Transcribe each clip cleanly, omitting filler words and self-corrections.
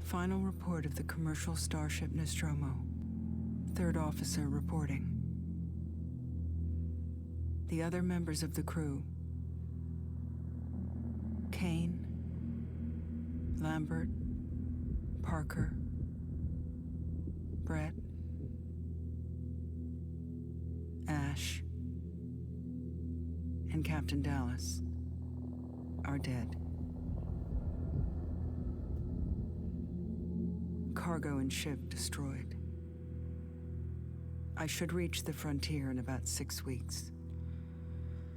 Final report of the commercial starship Nostromo. Third officer reporting. The other members of the crew: Kane, Lambert, Parker, Brett, Ash, and Captain Dallas are dead. Cargo and ship destroyed. I should reach the frontier in about 6 weeks.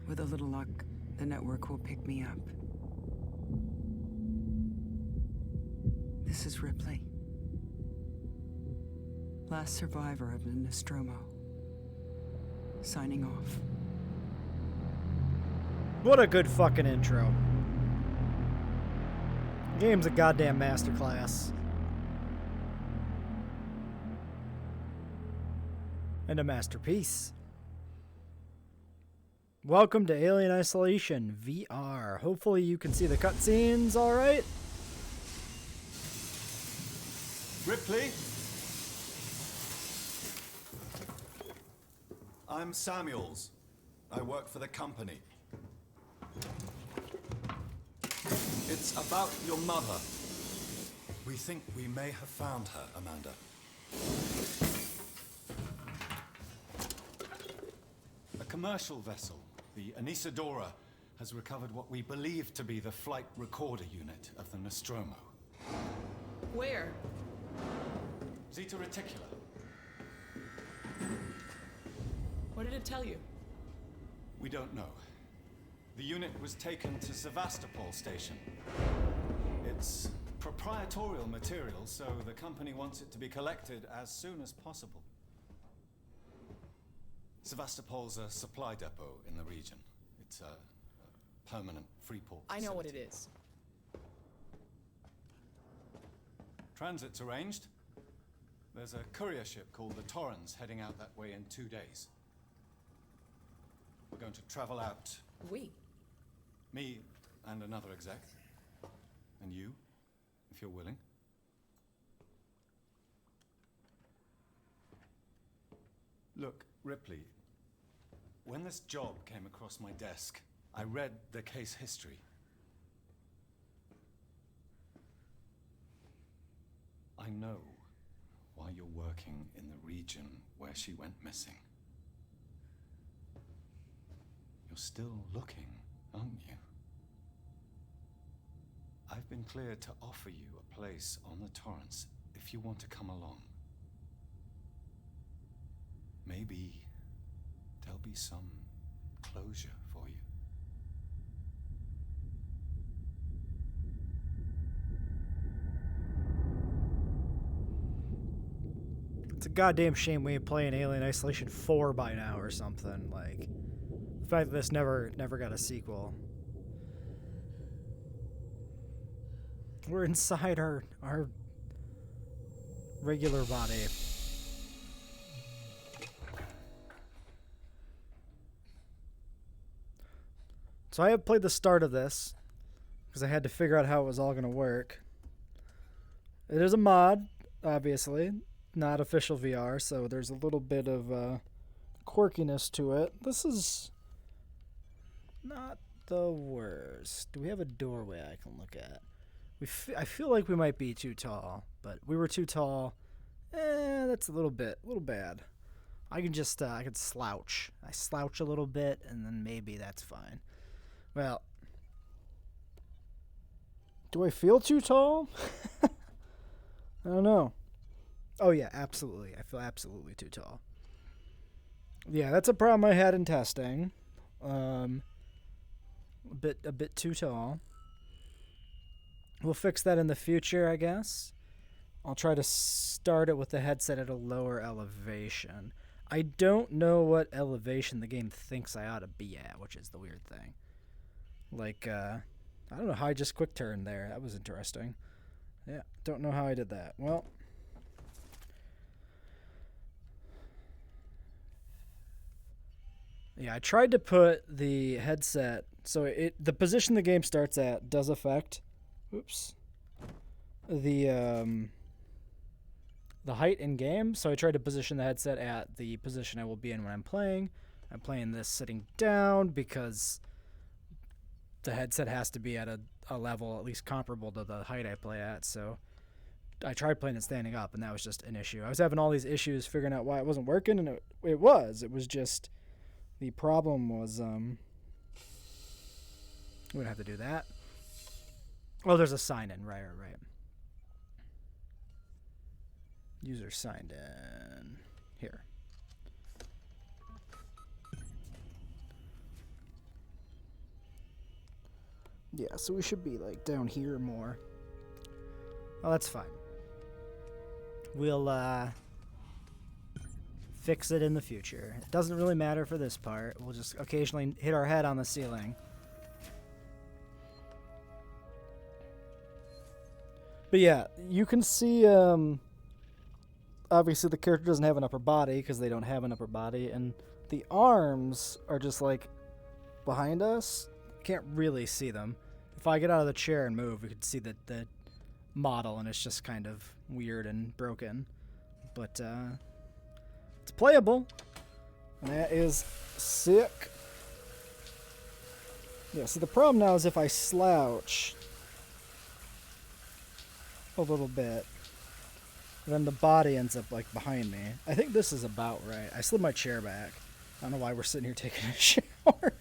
With a little luck, the network will pick me up. This is Ripley. Last survivor of the Nostromo. Signing off. What a good fucking intro. The game's a goddamn masterclass. And a masterpiece. Welcome to Alien Isolation VR. Hopefully you can see the cutscenes alright. Ripley? I'm Samuels. I work for the company. It's about your mother. We think we may have found her, Amanda. A commercial vessel, the Anisadora, has recovered what we believe to be the flight recorder unit of the Nostromo. Where? Zeta Reticula. What did it tell you? We don't know. The unit was taken to Sevastopol station. It's proprietorial material, so the company wants it to be collected as soon as possible. Sevastopol's a supply depot in the region. It's a permanent free port facility. I know what it is. Transit's arranged. There's a courier ship called the Torrens heading out that way in 2 days. We're going to travel out. We? Me and another exec. And you, if you're willing. Look, Ripley, when this job came across my desk, I read the case history. I know why you're working in the region where she went missing. You're still looking, aren't you? I've been cleared to offer you a place on the Torrens if you want to come along. Maybe there'll be some closure for you. It's a goddamn shame we ain't playing Alien Isolation 4 by now or something. Like, the fact that this never got a sequel. We're inside our regular body. So I have played the start of this because I had to figure out how it was all going to work. It is a mod, obviously, not official VR, so there's a little bit of quirkiness to it. This is not the worst. Do we have a doorway I can look at? I feel like we might be too tall, but we were too tall. That's a little bad. I can just, I can slouch. I slouch a little bit, and then maybe that's fine. Well, do I feel too tall? I don't know. Oh yeah, absolutely. I feel absolutely too tall. Yeah, that's a problem I had in testing. A bit too tall. We'll fix that in the future, I guess. I'll try to start it with the headset at a lower elevation. I don't know what elevation the game thinks I ought to be at, which is the weird thing. Like, I don't know how I just quick turned there. That was interesting. Yeah, don't know how I did that. Well, yeah, I tried to put the headset so the position the game starts at does affect. Oops. the height in game. So I tried to position the headset at the position I will be in when I'm playing. I'm playing this sitting down because the headset has to be at a level at least comparable to the height I play at. So I tried playing it standing up, and that was just an issue. I was having all these issues figuring out why it wasn't working, and it was. It was just the problem was we would have to do that. Oh, there's a sign in. Right. User signed in. Here. Yeah, so we should be like down here more. Oh, that's fine. We'll fix it in the future. It doesn't really matter for this part. We'll just occasionally hit our head on the ceiling. But yeah, you can see, obviously the character doesn't have an upper body because they don't have an upper body, and the arms are just like behind us. Can't really see them. If I get out of the chair and move, we could see the model, and it's just kind of weird and broken. But it's playable, and that is sick. Yeah, so the problem now is if I slouch a little bit, then the body ends up like behind me. I think this is about right. I slid my chair back. I don't know why we're sitting here taking a shower.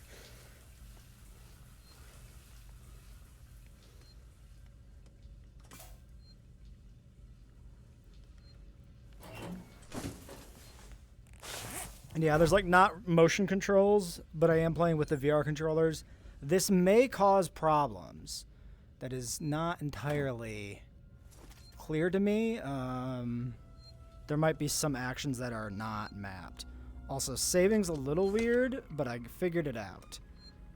And yeah, there's like not motion controls, but I am playing with the VR controllers. This may cause problems. That is not entirely clear to me. There might be some actions that are not mapped. Also, saving's a little weird, but I figured it out.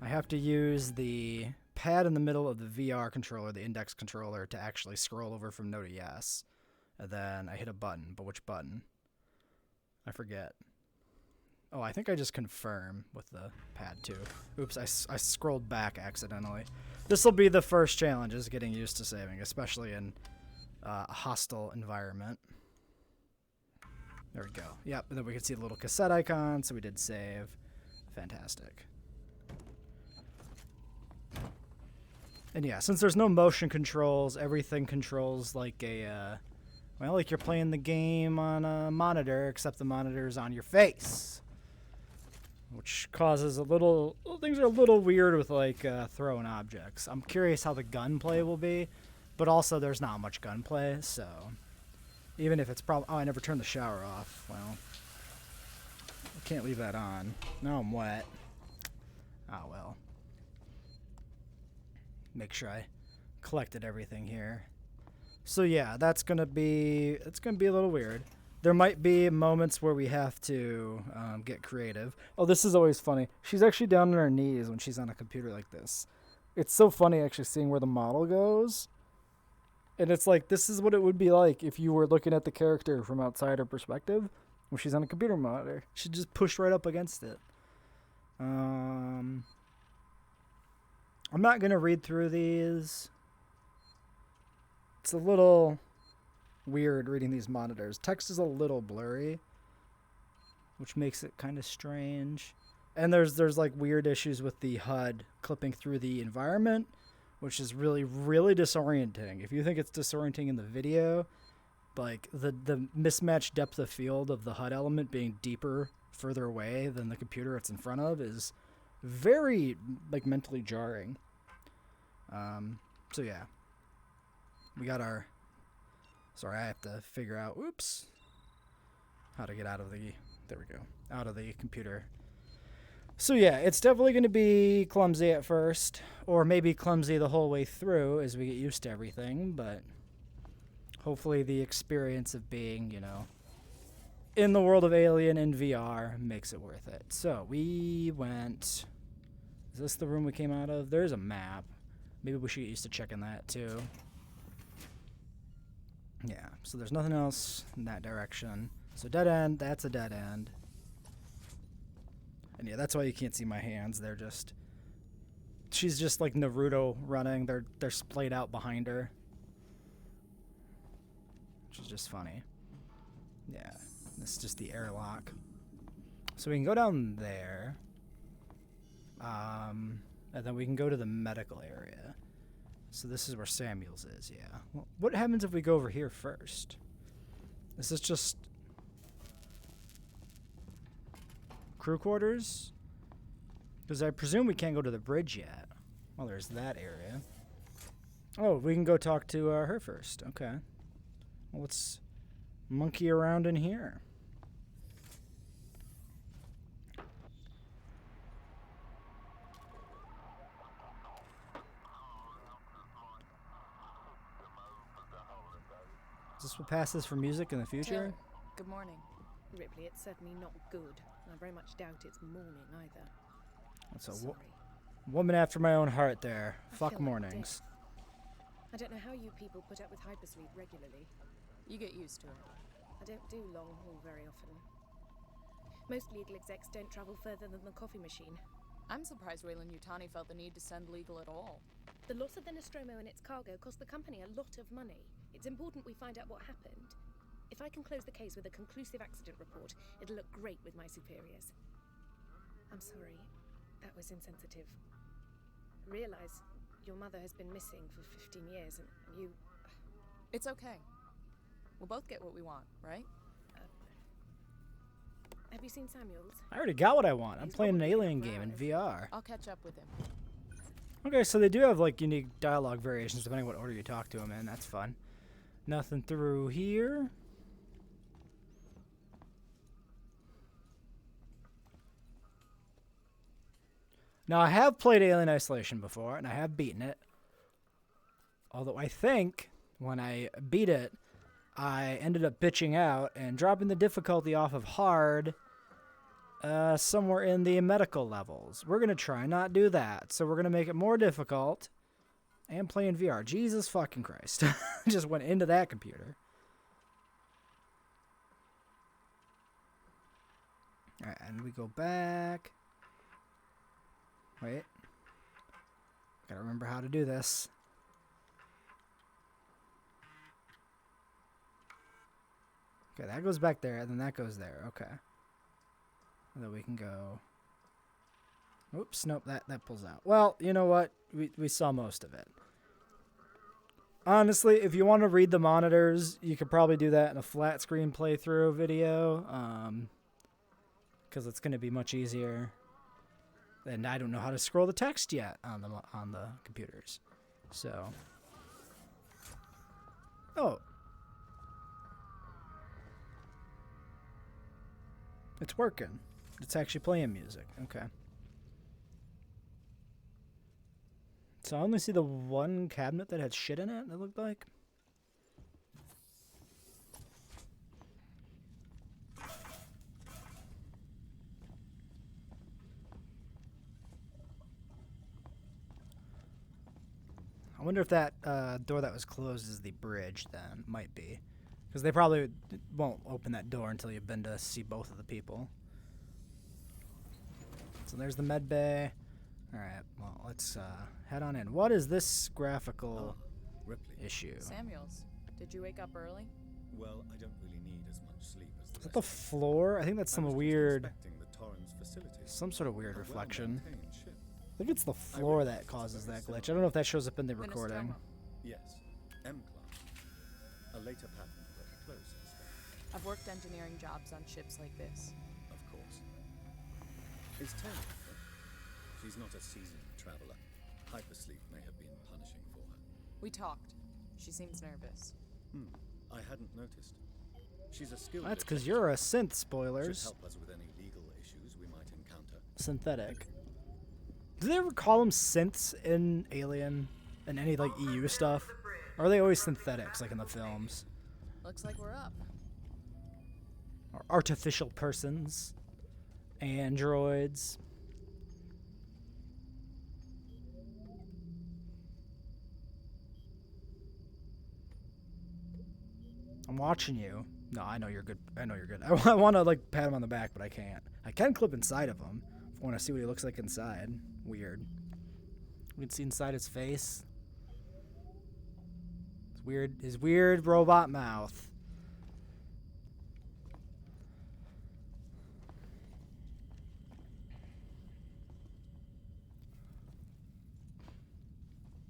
I have to use the pad in the middle of the VR controller, the index controller, to actually scroll over from no to yes. And then I hit a button, but which button? I forget. Oh, I think I just confirm with the pad too. Oops, I scrolled back accidentally. This will be the first challenge, is getting used to saving, especially in a hostile environment. There we go. Yep, and then we can see the little cassette icon, so we did save. Fantastic. And yeah, since there's no motion controls, everything controls like a, well, like you're playing the game on a monitor, except the monitor's on your face. Which causes things are a little weird with like throwing objects. I'm curious how the gunplay will be, but also there's not much gunplay, so even if it's oh, I never turned the shower off. Well, I can't leave that on. Now I'm wet. Oh well. Make sure I collected everything here. So yeah, it's gonna be a little weird. There might be moments where we have to get creative. Oh, this is always funny. She's actually down on her knees when she's on a computer like this. It's so funny actually seeing where the model goes. And it's like, this is what it would be like if you were looking at the character from outside her perspective when she's on a computer monitor. She just pushed right up against it. I'm not going to read through these. It's a little weird reading these monitors. Text is a little blurry, which makes it kind of strange. And there's like weird issues with the HUD clipping through the environment, which is really, really disorienting. If you think it's disorienting in the video, like the mismatched depth of field of the HUD element being deeper, further away than the computer it's in front of is very like mentally jarring. So yeah, we got our. Sorry, I have to figure out, oops, how to get out of the, there we go, out of the computer. So yeah, it's definitely going to be clumsy at first, or maybe clumsy the whole way through as we get used to everything, but hopefully the experience of being, you know, in the world of Alien in VR makes it worth it. So we went, is this the room we came out of? There's a map. Maybe we should get used to checking that too. Yeah, so there's nothing else in that direction. So dead end, that's a dead end. And yeah, that's why you can't see my hands. They're just, she's just like Naruto running. They're splayed out behind her. which is just funny. Yeah, this is just the airlock. So we can go down there. And then we can go to the medical area. So this is where Samuels is, yeah. Well, what happens if we go over here first? Is this just crew quarters? Because I presume we can't go to the bridge yet. Well, there's that area. Oh, we can go talk to her first. Okay. Well, let's monkey around in here. Is this what passes for music in the future? Good morning. Ripley, it's certainly not good. I very much doubt it's morning either. That's a Sorry. woman after my own heart there. I Fuck feel like mornings. death. I don't know how you people put up with hypersleep regularly. You get used to it. I don't do long haul very often. Most legal execs don't travel further than the coffee machine. I'm surprised Weyland-Yutani felt the need to send legal at all. The loss of the Nostromo and its cargo cost the company a lot of money. It's important we find out what happened. If I can close the case with a conclusive accident report, it'll look great with my superiors. I'm sorry. That was insensitive. Realize your mother has been missing for 15 years and you... It's okay. We'll both get what we want, right? Have you seen Samuels? I already got what I want. I'm playing an alien game in VR. I'll catch up with him. Okay, so they do have like unique dialogue variations depending what order you talk to them in. That's fun. Nothing through here. Now, I have played Alien Isolation before, and I have beaten it. Although I think when I beat it, I ended up bitching out and dropping the difficulty off of hard somewhere in the medical levels. We're going to try not do that. So we're going to make it more difficult and play in VR. Jesus fucking Christ. Just went into that computer. All right, and we go back. Wait. Gotta remember how to do this. Okay, that goes back there, and then that goes there. Okay. And then we can go... Oops, nope, that pulls out. Well, you know what? We saw most of it. Honestly, if you want to read the monitors, you could probably do that in a flat screen playthrough video. Because it's going to be much easier. And I don't know how to scroll the text yet on the computers. So... Oh. It's working. It's actually playing music. Okay. So I only see the one cabinet that had shit in it, it looked like. I wonder if that door that was closed is the bridge then. Might be. Because they probably won't open that door until you've been to see both of the people. So there's the med bay. Alright, well, let's head on in. What is this graphical Ripley. issue? Samuels, did you wake up early? Well, I don't really need as much sleep as the Is that the rest of you. floor? I think that's I some was just weird... inspecting the Torrens facility. Some sort of weird A reflection. well-maintained ship. I think it's the floor that causes that glitch. I don't know if that shows up in the recording. Nostromo. Yes, M-class. A later pattern, but close in spec. I've worked engineering jobs on ships like this. Of course. Is Taylor with her? She's not a seasoned traveler. Hypersleep may have been punishing for her. We talked. She seems nervous. I hadn't noticed. She's a skilled That's because detective. you're a synth, Should spoilers. help us with any legal issues we might encounter. Synthetic. Do they ever call them synths in Alien and any like EU stuff? Or are they always synthetics like in the films? Looks like we're up. Or artificial persons? Androids? I'm watching you. No, I know you're good. I know you're good. I want to like pat him on the back, but I can't. I can clip inside of him if I want to see what he looks like inside. Weird. We can see inside his face. It's weird. His weird robot mouth.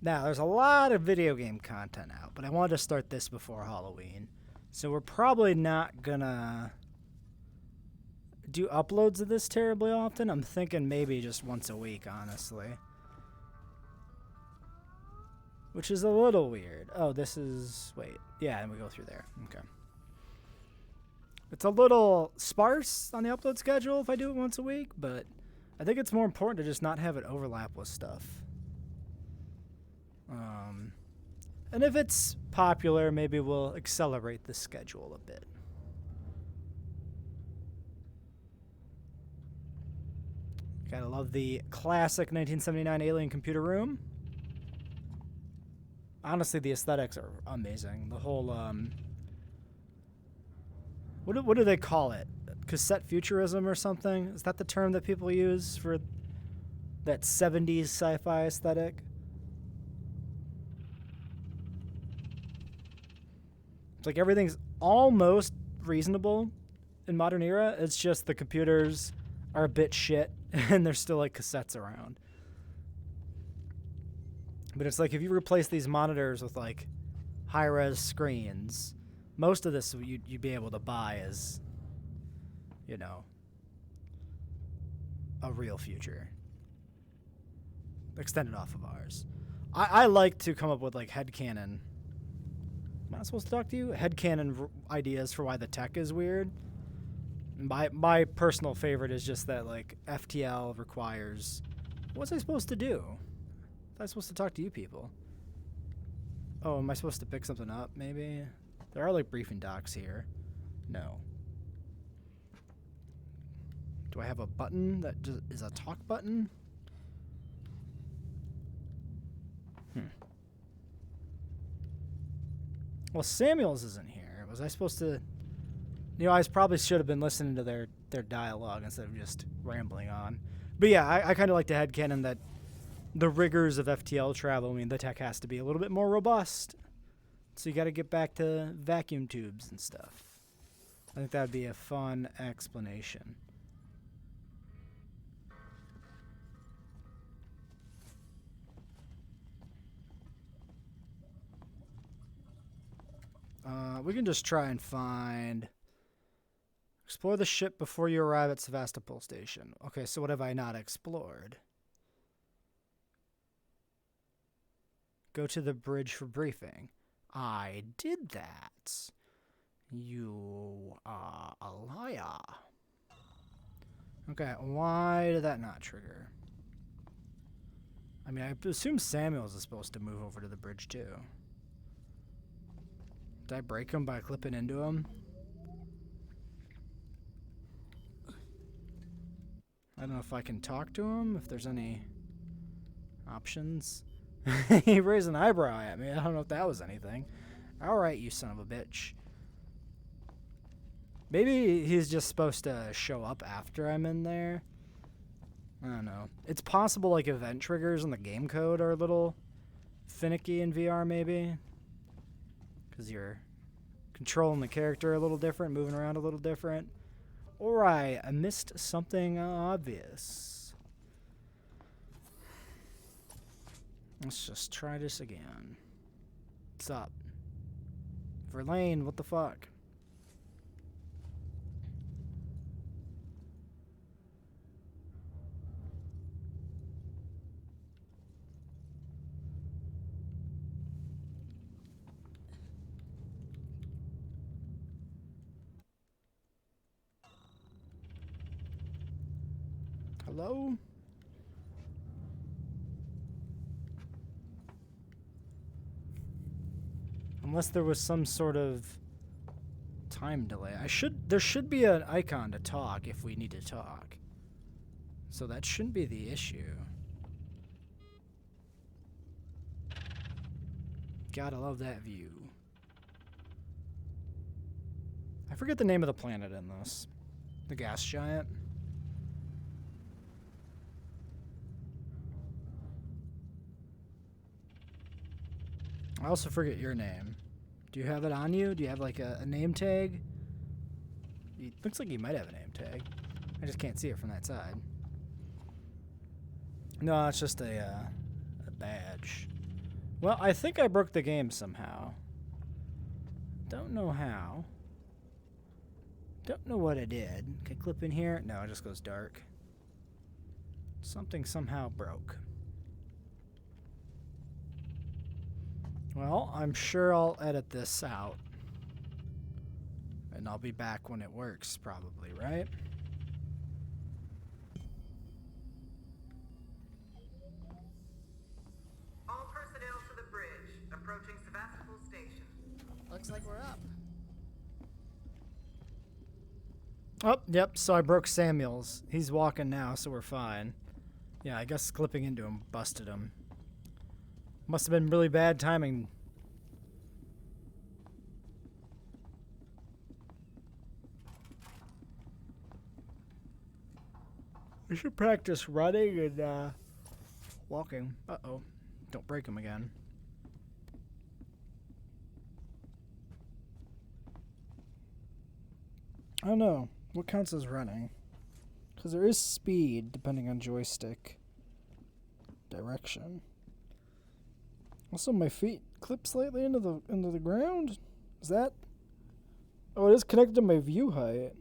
Now, there's a lot of video game content out, but I wanted to start this before Halloween. So we're probably not gonna do uploads of this terribly often. I'm thinking maybe just once a week, honestly. Which is a little weird. Oh, this is... Wait. Yeah, and we go through there. Okay. It's a little sparse on the upload schedule if I do it once a week, but I think it's more important to just not have it overlap with stuff. And if it's popular, maybe we'll accelerate the schedule a bit. Gotta love the classic 1979 alien computer room. Honestly, the aesthetics are amazing. The whole, what do they call it? Cassette futurism or something? Is that the term that people use for that 70s sci-fi aesthetic? It's like everything's almost reasonable in modern era. It's just the computers are a bit shit and there's still like cassettes around. But it's like if you replace these monitors with like high-res screens, most of this you'd be able to buy as, you know, a real future. Extended off of ours. I like to come up with like headcanon. Am I supposed to talk to you? Headcanon ideas for why the tech is weird. My personal favorite is just that like FTL requires... What's I supposed to do? I'm supposed to talk to you people. Oh, am I supposed to pick something up, maybe? There are, like, briefing docs here. No. Do I have a button that just is a talk button? Well, Samuels isn't here. Was I supposed to... You know, I probably should have been listening to their dialogue instead of just rambling on. But yeah, I kind of like to headcanon that the rigors of FTL travel, I mean, the tech has to be a little bit more robust. So you got to get back to vacuum tubes and stuff. I think that would be a fun explanation. We can just try and find... Explore the ship before you arrive at Sevastopol station. Okay, so what have I not explored? Go to the bridge for briefing. I did that. You are a liar. Okay, why did that not trigger? I mean, I assume Samuels is supposed to move over to the bridge too. Did I break him by clipping into him? I don't know if I can talk to him, if there's any options. He raised an eyebrow at me. I don't know if that was anything. Alright, you son of a bitch. Maybe he's just supposed to show up after I'm in there. I don't know. It's possible like event triggers in the game code are a little finicky in VR maybe. Because you're controlling the character a little different, moving around a little different. Or I missed something obvious. Let's just try this again. What's up? Verlaine, what the fuck? Hello? Unless there was some sort of time delay. There should be an icon to talk if we need to talk. So that shouldn't be the issue. Gotta love that view. I forget the name of the planet in this. The gas giant. I also forget your name. Do you have it on you? Do you have like a name tag? It looks like you might have a name tag. I just can't see it from that side. No, it's just a badge. Well, I think I broke the game somehow. Don't know how. Don't know what I did. Can I clip in here? No, it just goes dark. Something somehow broke. Well, I'm sure I'll edit this out. And I'll be back when it works, probably, right? All personnel to the bridge, approaching Sevastopol station. Looks like we're up. Oh, yep, so I broke Samuel's. He's walking now, so we're fine. Yeah, I guess clipping into him busted him. Must have been really bad timing. We should practice running and walking. Uh-oh. Don't break him again. I don't know. What counts as running? Because there is speed, depending on joystick direction. Also, my feet clip slightly into the ground. Is that? Oh, it is connected to my view height.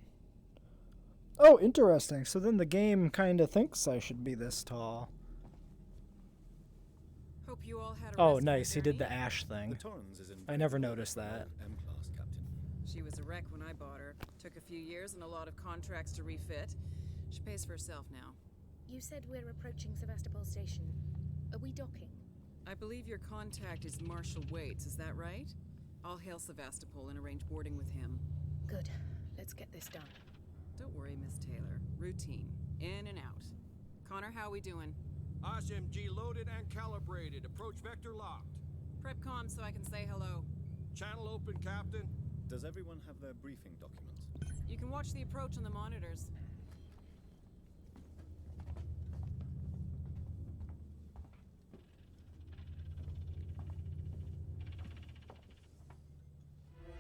Oh, interesting. So then the game kind of thinks I should be this tall. Hope you all had a Oh, restful nice. He did the journey. ash thing. The Torrens is in I never noticed that. M-class, Captain. She was a wreck when I bought her. Took a few years and a lot of contracts to refit. She pays for herself now. You said we're approaching Sevastopol station. Are we docking? I believe your contact is Marshal Waits, is that right? I'll hail Sevastopol and arrange boarding with him. Good. Let's get this done. Don't worry, Miss Taylor. Routine. In and out. Connor, how we doing? SMG loaded and calibrated. Approach vector locked. Prep comm so I can say hello. Channel open, Captain. Does everyone have their briefing documents? You can watch the approach on the monitors.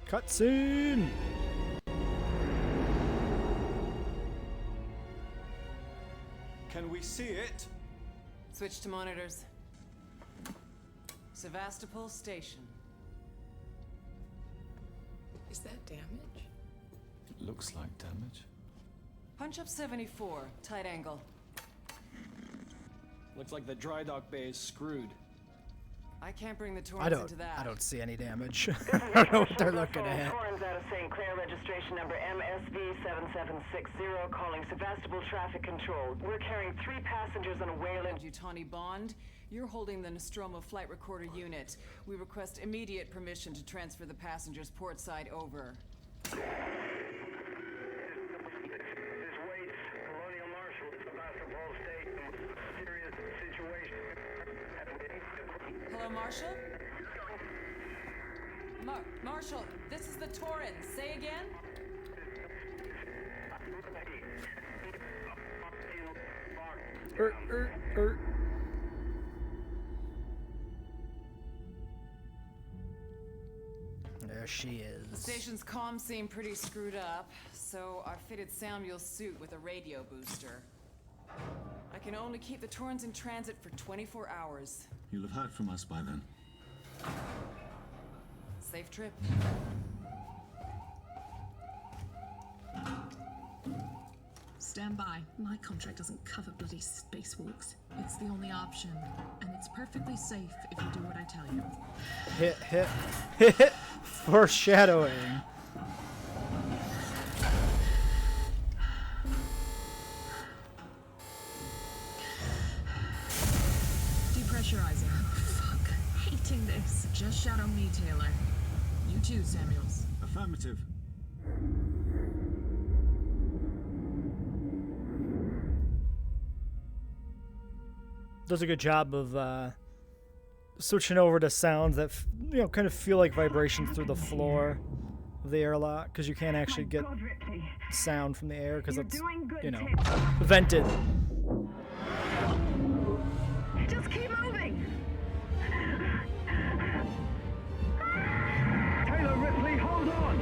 Cutscene! Can we see it? Switch to monitors. Sevastopol Station. Is that damage? It looks like damage. Punch up 74, tight angle. Looks like the dry dock bay is screwed. I can't bring the Torrens into that. I don't see any damage. I don't know what they're looking at. Torrens out of St. Clair, registration number MSV7760, calling Sevastopol Traffic Control. We're carrying 3 passengers on a Wayland. Yutani Bond, you're holding the Nostromo flight recorder unit. We request immediate permission to transfer the passengers port side over. This Waits, Colonial Marshal, Sevastopol State, serious situation. Hello, Marshal? Marshal, this is the Torrens. Say again? There she The is. station's comms seem pretty screwed up, so I fitted Samuel's suit with a radio booster. I can only keep the Torrens in transit for 24 hours. You'll have heard from us by then. Safe trip. Stand by. My contract doesn't cover bloody spacewalks. It's the only option. And it's perfectly safe if you do what I tell you. Hit. Foreshadowing. Depressurizing. Oh, fuck. Hating this. Just shadow me, Taylor. You too, Samuels. Affirmative. Does a good job of switching over to sounds that kind of feel like vibrations through the floor of the airlock, because you can't actually get sound from the air because it's vented. Just keep moving! Taylor Ripley, hold on!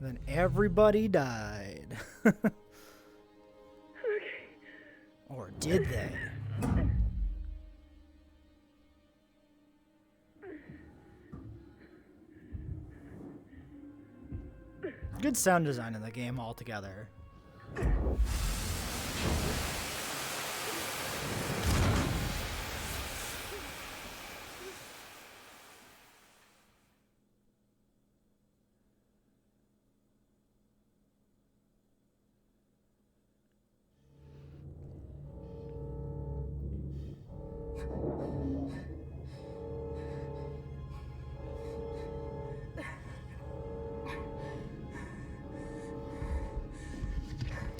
Then everybody died. Or did they? Good sound design in the game altogether.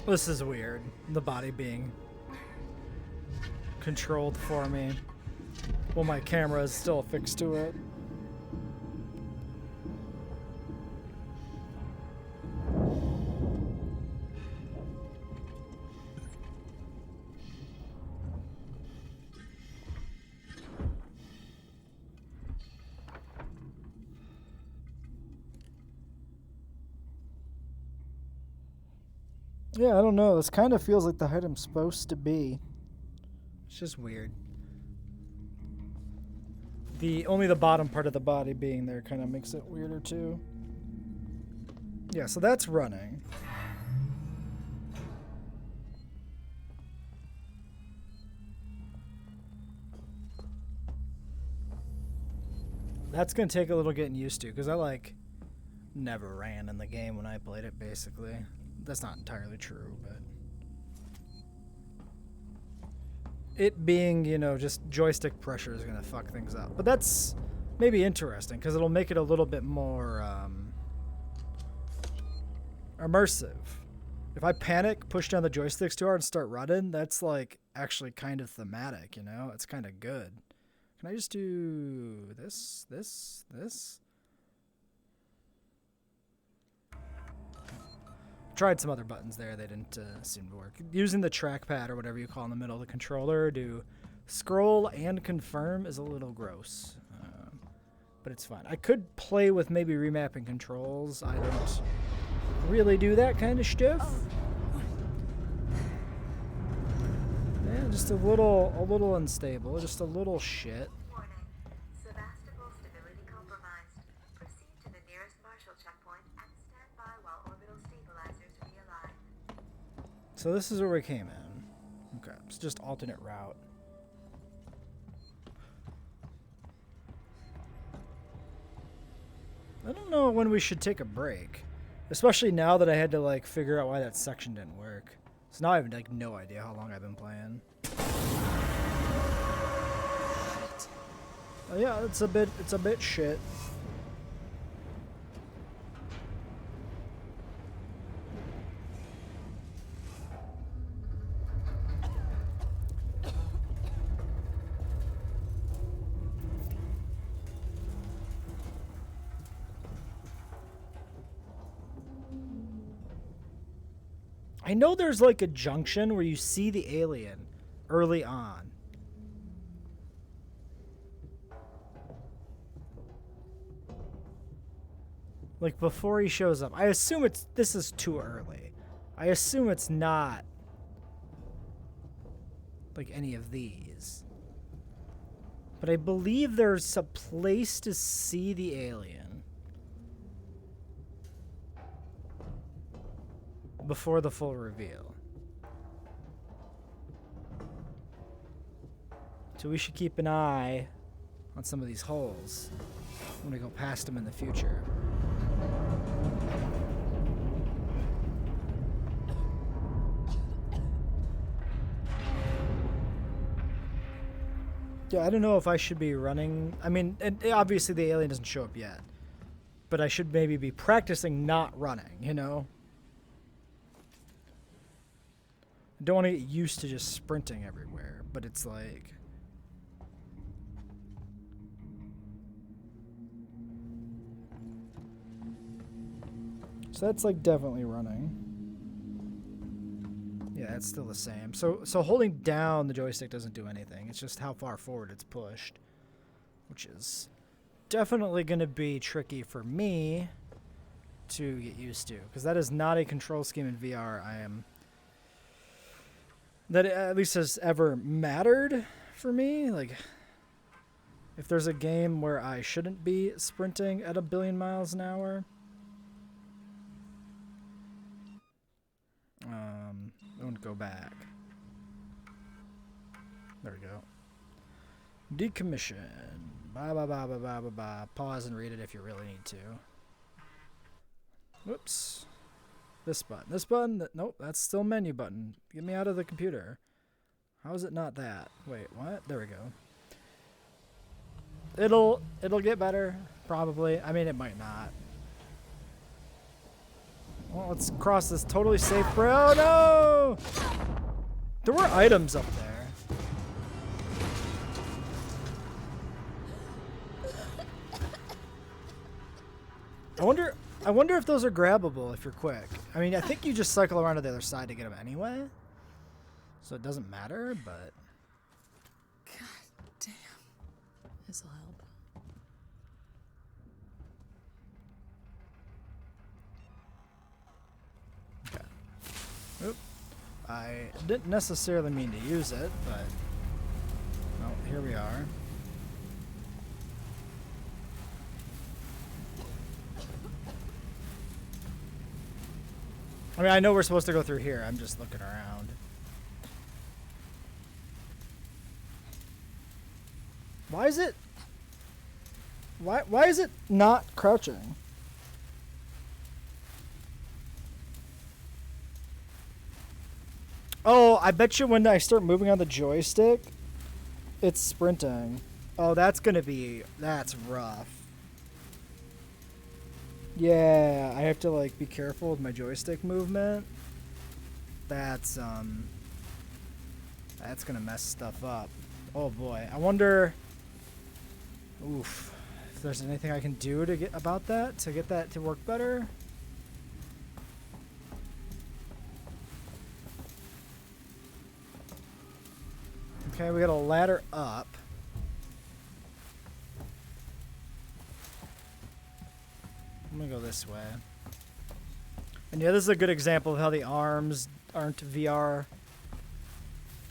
This is weird. The body being controlled for me while my camera is still affixed to it. Yeah, I don't know. This kind of feels like the height I'm supposed to be. It's just weird. Only the bottom part of the body being there kind of makes it weirder too. Yeah, so that's running. That's gonna take a little getting used to because I never ran in the game when I played it basically. That's not entirely true, but it being, just joystick pressure is going to fuck things up. But that's maybe interesting because it'll make it a little bit more immersive. If I panic, push down the joysticks too hard and start running, that's actually kind of thematic, It's kind of good. Can I just do this? Tried some other buttons there. They didn't seem to work. Using the trackpad or whatever you call in the middle of the controller to scroll and confirm is a little gross. But it's fine. I could play with maybe remapping controls. I don't really do that kind of stuff. Yeah, just a little unstable. Just a little shit. Warning. Sevastopol stability compromised. Proceed to the nearest Marshall checkpoint and stand by while orbital stabilizers realign. So this is where we came in. Okay, it's just alternate route. I don't know when we should take a break. Especially now that I had to figure out why that section didn't work. So now I have no idea how long I've been playing. Yeah, it's a bit shit. I know there's a junction where you see the alien early on. Before he shows up. I assume this is too early. I assume it's not any of these. But I believe there's a place to see the alien before the full reveal. So we should keep an eye on some of these holes when we go past them in the future. Yeah, I don't know if I should be running. I mean, and obviously the alien doesn't show up yet. But I should maybe be practicing not running, I don't want to get used to just sprinting everywhere, but it's So that's definitely running. Yeah, it's still the same. So holding down the joystick doesn't do anything. It's just how far forward it's pushed, which is definitely going to be tricky for me to get used to, because that is not a control scheme in VR that at least has ever mattered for me. Like, if there's a game where I shouldn't be sprinting at 1 billion miles an hour, I won't go back. There we go. Decommission. Ba ba ba ba ba ba ba. Pause and read it if you really need to. Whoops. This button. This button. Nope, that's still menu button. Get me out of the computer. How is it not that? Wait, what? There we go. It'll get better, probably. I mean, it might not. Well, let's cross this totally safe bridge. Oh no! There were items up there. I wonder if those are grabbable if you're quick. I mean, I think you just cycle around to the other side to get them anyway. So it doesn't matter, but... God damn. This'll help. Okay. Oop. I didn't necessarily mean to use it, but... Well, here we are. I mean, I know we're supposed to go through here. I'm just looking around. Why is it... Why is it not crouching? Oh, I bet you when I start moving on the joystick, it's sprinting. Oh, that's rough. Yeah, I have to like be careful with my joystick movement. That's gonna mess stuff up. Oh boy, I wonder. Oof, if there's anything I can do to get that to work better. Okay, we got a ladder up. I'm gonna go this way. And yeah, this is a good example of how the arms aren't VR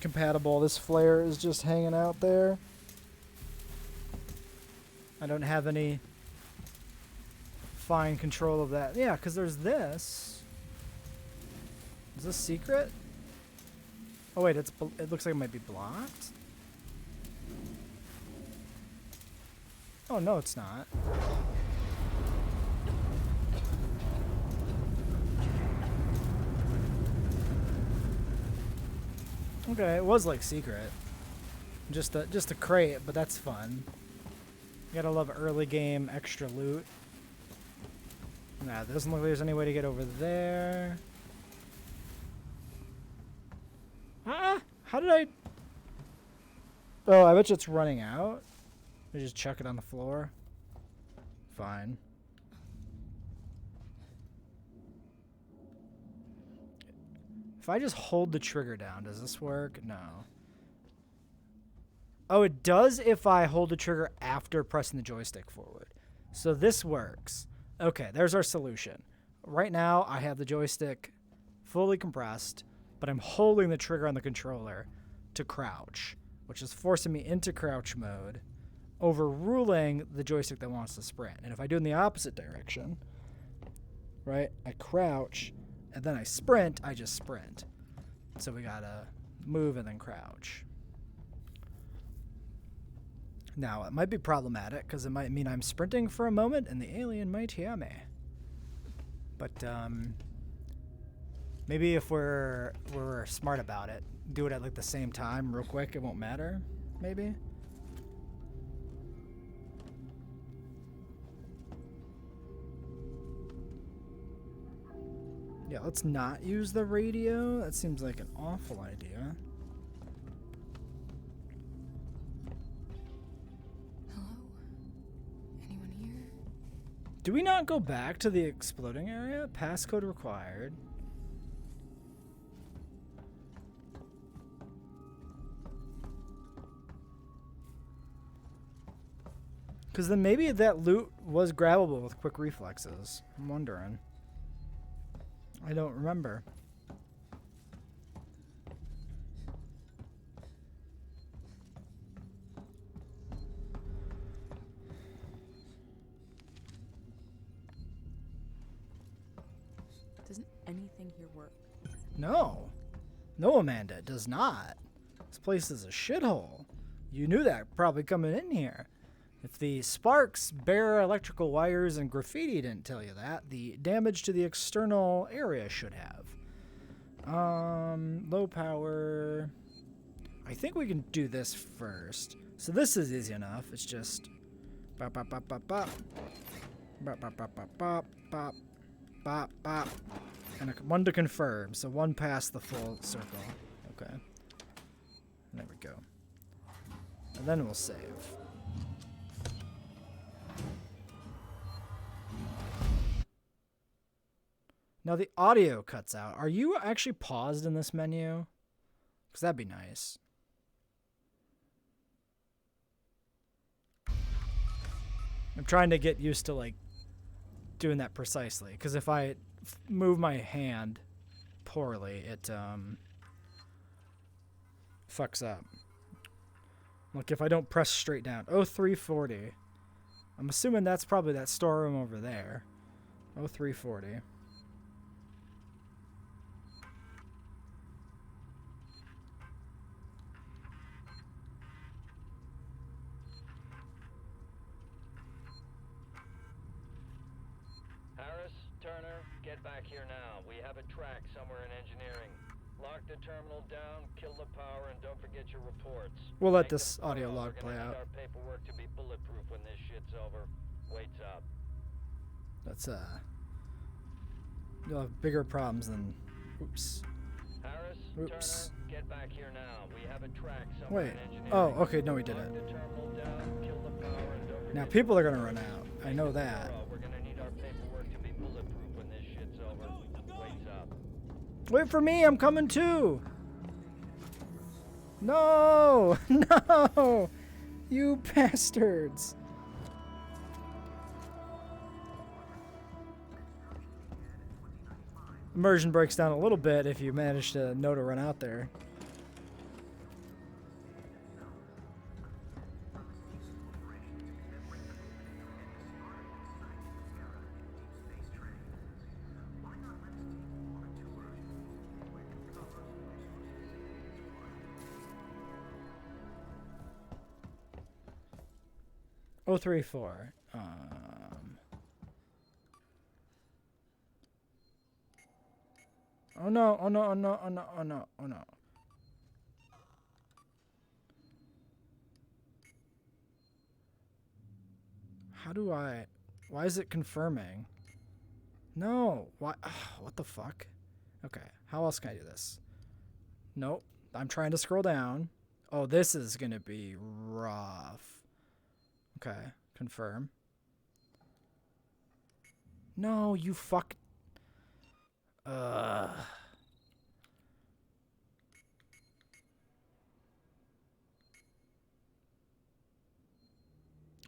compatible. This flare is just hanging out there. I don't have any fine control of that. Yeah, because there's this. Is this secret? Oh wait, it looks like it might be blocked. Oh no, it's not. Okay, it was like secret. Just a crate, but that's fun. You gotta love early game extra loot. Nah, it doesn't look like there's any way to get over there. How did I... Oh, I bet you it's running out. We just chuck it on the floor. Fine. If I just hold the trigger down, does this work? No. Oh, it does if I hold the trigger after pressing the joystick forward. So this works. Okay, there's our solution. Right now, I have the joystick fully compressed, but I'm holding the trigger on the controller to crouch, which is forcing me into crouch mode, overruling the joystick that wants to sprint. And if I do it in the opposite direction, right, I crouch, and then I sprint, I just sprint. So we gotta move and then crouch. Now, it might be problematic, because it might mean I'm sprinting for a moment, and the alien might hear me. But, maybe if we're smart about it, do it at like the same time real quick, it won't matter, maybe? Yeah, let's not use the radio. That seems like an awful idea. Hello? Anyone here? Do we not go back to the exploding area? Passcode required. Because then maybe that loot was grabbable with quick reflexes. I'm wondering. I don't remember. Doesn't anything here work? No. No, Amanda, it does not. This place is a shithole. You knew that probably coming in here. If the sparks, bare electrical wires, and graffiti didn't tell you that, the damage to the external area should have. Low power. I think we can do this first. So this is easy enough. It's just bop bop bop bop bop. Bop bop bop bop bop bop bop bop. And one to confirm. So one past the full circle. Okay. There we go. And then we'll save. Now the audio cuts out. Are you actually paused in this menu? Because that'd be nice. I'm trying to get used to like doing that precisely. Because if I move my hand poorly, it fucks up. Like if I don't press straight down. 0340. I'm assuming that's probably that storeroom over there. 0340. Turner, get back here now. We have a track somewhere in engineering. Lock the terminal down, kill the power, and don't forget your reports. We'll let this audio log play out. Our paperwork to be bulletproof when this shit's over. Waits up. That's you'll have bigger problems than oops. Harris, oops. Turner, get back here now. We have a track somewhere Wait. in engineering. Oh, okay, no we didn't. Lock the terminal down, kill the power, and don't forget Now people are gonna run out. I know that. We're gonna need our paperwork to be bulletproof when this shit's over. Waits up. Wait for me, I'm coming too. No, no, you bastards. Immersion breaks down a little bit if you manage to know to run out there. Oh, 3-4. Oh no, oh no, oh no, oh no, oh no, oh no. How do I... Why is it confirming? No, why... what the fuck? Okay, how else can I do this? Nope, I'm trying to scroll down. Oh, this is gonna be rough. Okay, confirm. No, you fuck...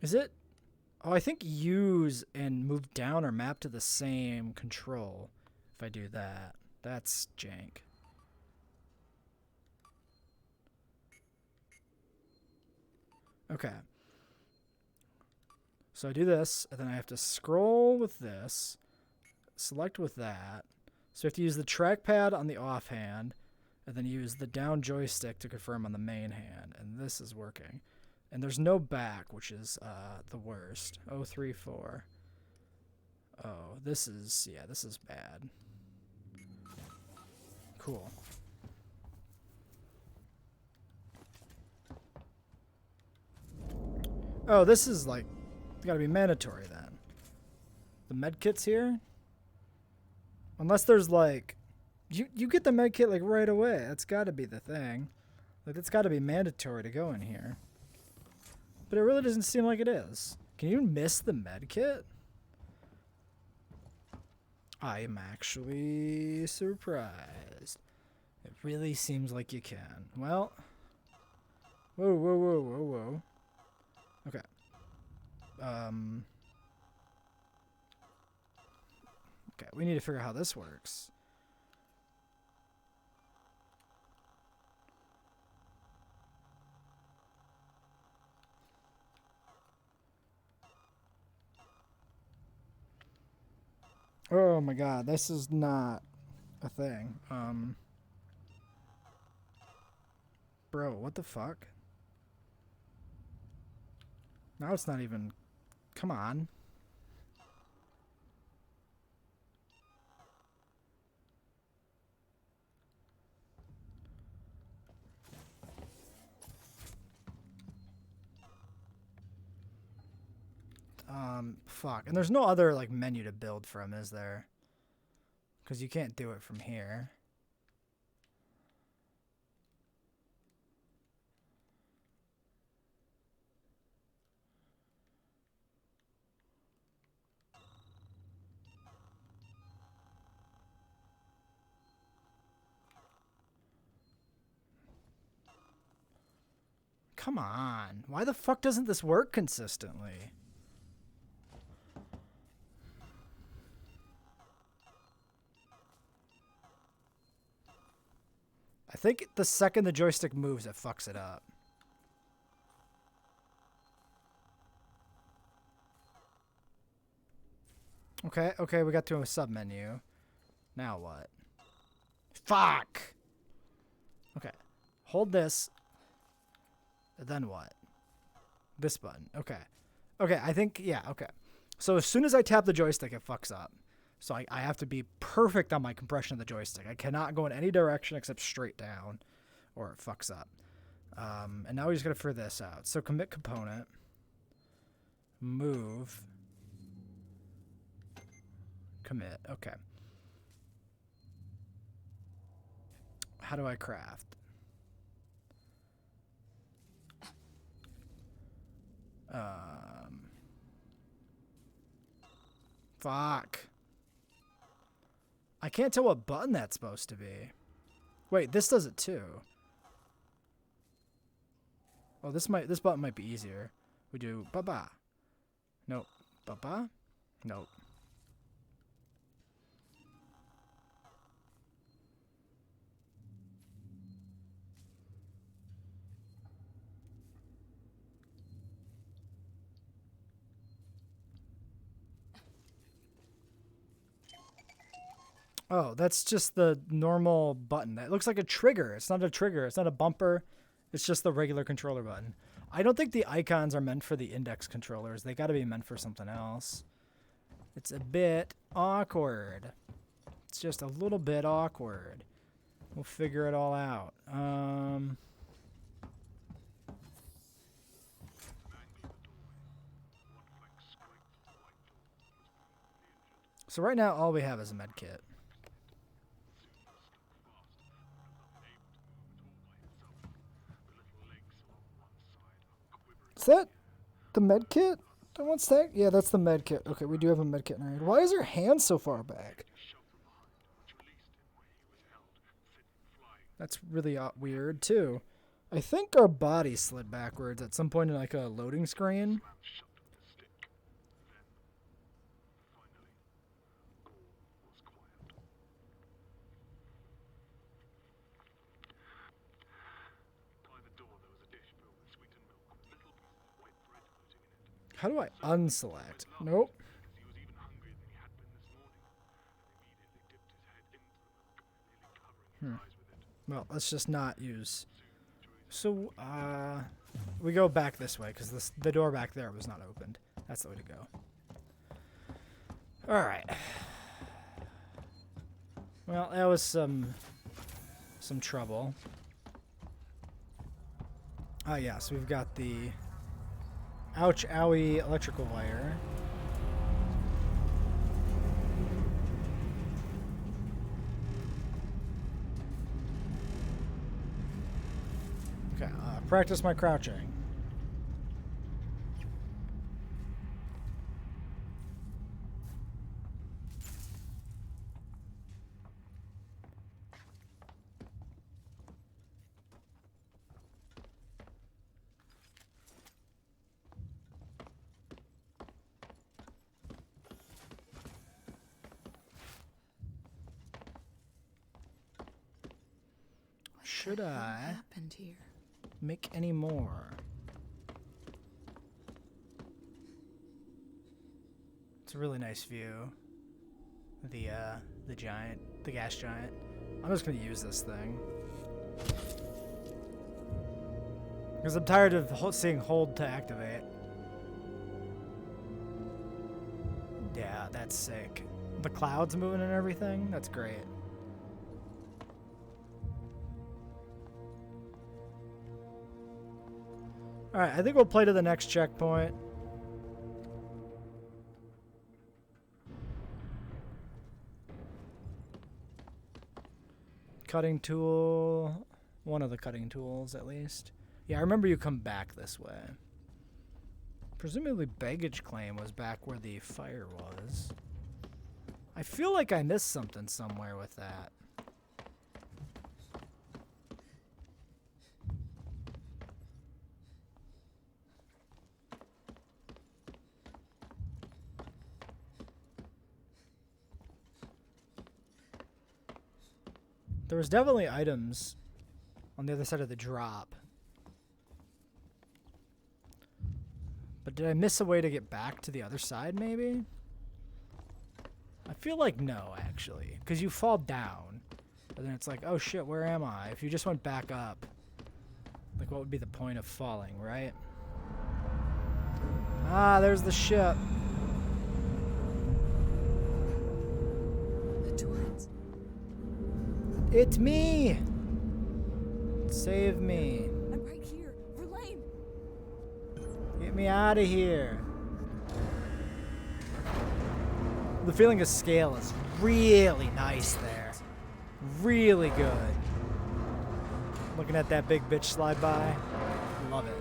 Is it? Oh, I think use and move down or map to the same control if I do that. That's jank. Okay. So I do this, and then I have to scroll with this, select with that. So I have to use the trackpad on the offhand, and then use the down joystick to confirm on the main hand. And this is working. And there's no back, which is the worst. 034. Oh, this is, yeah, this is bad. Cool. Oh, this is like, gotta be mandatory then. The medkit's here? Unless there's like, you get the medkit like right away. That's gotta be the thing. Like, it's gotta be mandatory to go in here. But it really doesn't seem like it is. Can you miss the medkit? I am actually surprised. It really seems like you can. Well, whoa, whoa, whoa, whoa, whoa. Okay. Okay, we need to figure out how this works. Oh my god, this is not a thing. Bro, what the fuck? Now it's not even... Come on. Fuck. And there's no other, like, menu to build from, is there? Because you can't do it from here. Come on. Why the fuck doesn't this work consistently? I think the second the joystick moves, it fucks it up. Okay, we got to a sub-menu. Now what? Fuck! Okay. Hold this. Then what? This button. Okay. Okay, I think, yeah, okay. So as soon as I tap the joystick, it fucks up. So I have to be perfect on my compression of the joystick. I cannot go in any direction except straight down, or it fucks up. And now we just gotta figure this out. So commit component. Move. Commit. Okay. How do I craft? Fuck. I can't tell what button that's supposed to be. Wait, this does it too. Oh, this button might be easier. We do ba-ba. Nope. Ba-ba? Nope. Oh, that's just the normal button. That looks like a trigger. It's not a trigger. It's not a bumper. It's just the regular controller button. I don't think the icons are meant for the index controllers. They got to be meant for something else. It's a bit awkward. It's just a little bit awkward. We'll figure it all out. So right now, all we have is a med kit. Is that the med kit? What's that? Yeah, that's the med kit. Okay, we do have a med kit in our hand. Why is her hand so far back? That's really weird, too. I think our body slid backwards at some point in, like, a loading screen. How do I unselect? Nope. Well, let's just not use. So, we go back this way because the door back there was not opened. That's the way to go. All right. Well, that was some trouble. Oh yeah, so we've got the ouch owie electrical wire. Okay, practice my crouching. Should I happened here? make any more? It's a really nice view. The giant, the gas giant. I'm just gonna use this thing. Because I'm tired of seeing hold to activate. Yeah, that's sick. The clouds moving and everything, that's great. Alright, I think we'll play to the next checkpoint. Cutting tool. One of the cutting tools, at least. Yeah, I remember you come back this way. Presumably baggage claim was back where the fire was. I feel like I missed something somewhere with that. There was definitely items on the other side of the drop. But did I miss a way to get back to the other side, maybe? I feel like no, actually. Because you fall down. And then it's like, oh shit, where am I? If you just went back up, like what would be the point of falling, right? Ah, there's the ship. The twins. It's me! Save me. I'm right here. Verlaine! Get me out of here. The feeling of scale is really nice there. Really good. Looking at that big bitch slide by. Love it.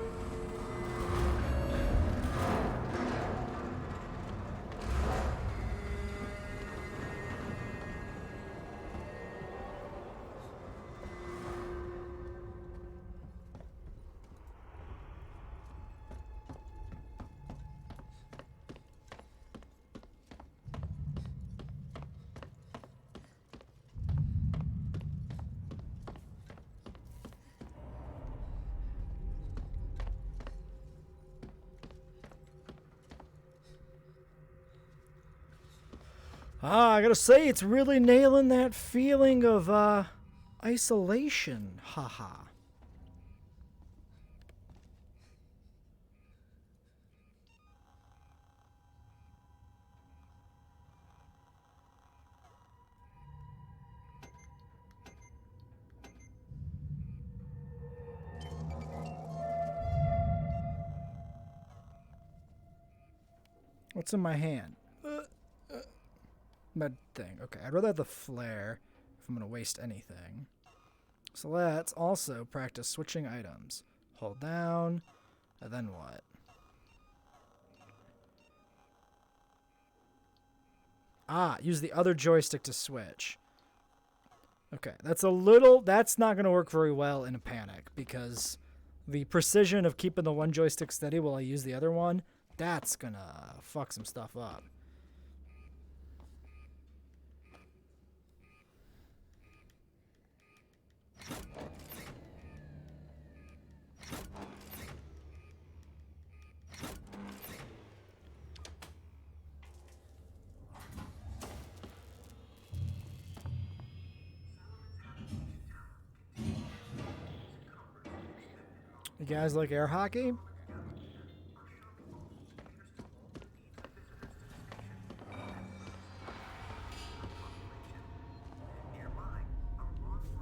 I gotta say, it's really nailing that feeling of, isolation. Haha. What's in my hand? Med thing. Okay, I'd rather have the flare if I'm going to waste anything. So let's also practice switching items. Hold down, and then what? Ah, use the other joystick to switch. Okay, that's not going to work very well in a panic, because the precision of keeping the one joystick steady while I use the other one, that's going to fuck some stuff up. You guys like air hockey?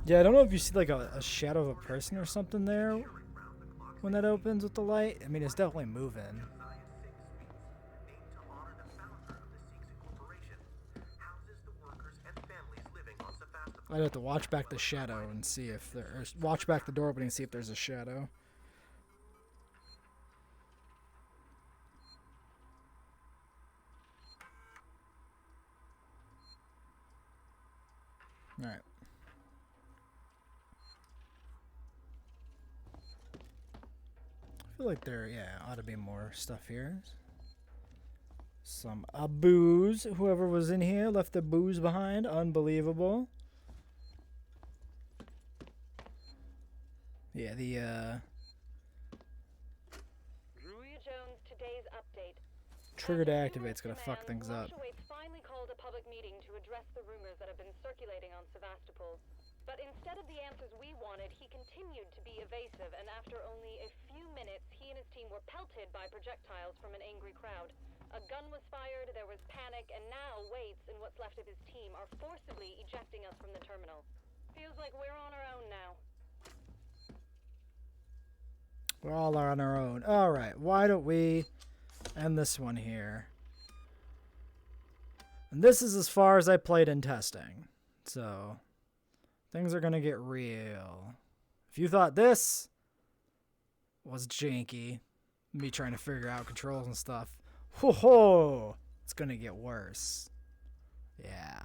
Yeah, I don't know if you see like a shadow of a person or something there when that opens with the light. I mean, it's definitely moving. I'd have to watch back the shadow and see if there's... Watch back the door opening and see if there's a shadow. Alright. I feel like there, ought to be more stuff here. Some booze. Whoever was in here left the booze behind. Unbelievable. Yeah, trigger to activate's gonna fuck things up. Finally called a public meeting to address the rumors that have been circulating on Sevastopol. But instead of the answers we wanted, he continued to be evasive, and after only a few minutes, he and his team were pelted by projectiles from an angry crowd. A gun was fired, there was panic, and now Waits and what's left of his team are forcibly ejecting us from the terminal. Feels like we're on our own now. We're all on our own. Alright, why don't we end this one here? And this is as far as I played in testing. So, things are going to get real. If you thought this was janky, me trying to figure out controls and stuff, ho ho, it's going to get worse. Yeah.